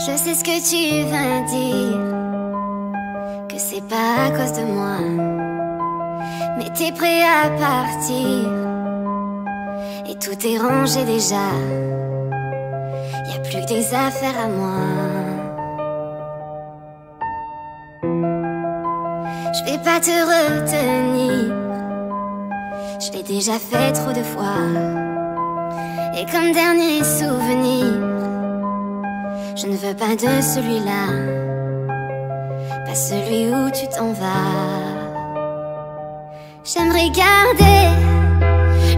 Je sais ce que tu vas dire, que c'est pas à cause de moi, mais t'es prêt à partir et tout est rangé déjà. Y'a plus que des affaires à moi. Je vais pas te retenir, je l'ai déjà fait trop de fois. Et comme dernier souvenir, je ne veux pas de celui-là, pas celui où tu t'en vas. J'aimerais garder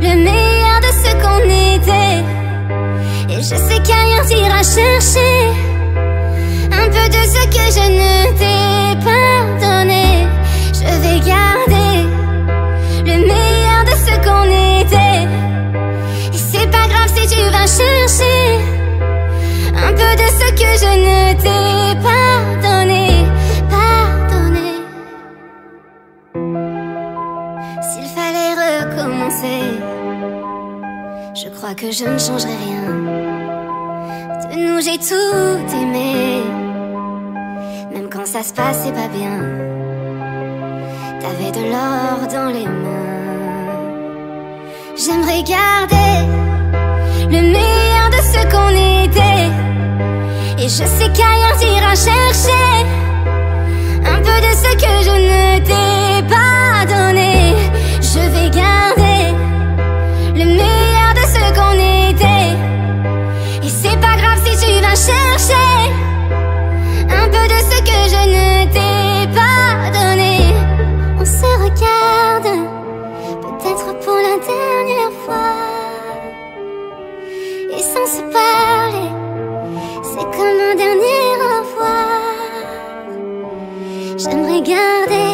le meilleur de ce qu'on était, et je sais qu'à rien t'ira chercher un peu de ce que je ne t'ai pas donné. Je vais garder le meilleur de ce qu'on était, et c'est pas grave si tu vas chercher un peu de ce que je ne t'ai pas donné, pardonné. S'il fallait recommencer, je crois que je ne changerai rien. De nous j'ai tout aimé, même quand ça se passait pas bien. T'avais de l'or dans les mains. J'aimerais garder le meilleur de ce qu'on était, et je sais qu'ailleurs t'iras chercher un peu de ce que je ne t'ai pas donné. Je vais garder le meilleur de ce qu'on était, et c'est pas grave si tu vas chercher un peu de ce que je ne t'ai pas donné. On se regarde, peut-être pour la dernière fois, et sans se parler, c'est comme un dernier au revoir. J'aimerais garder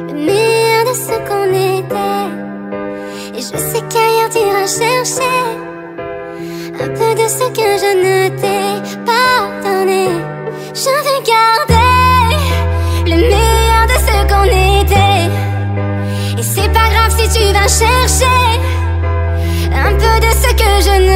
le meilleur de ce qu'on était, et je sais qu'ailleurs t'iras chercher un peu de ce que je ne t'ai pas donné. Je vais garder le meilleur de ce qu'on était, et c'est pas grave si tu vas chercher un peu de ce que je ne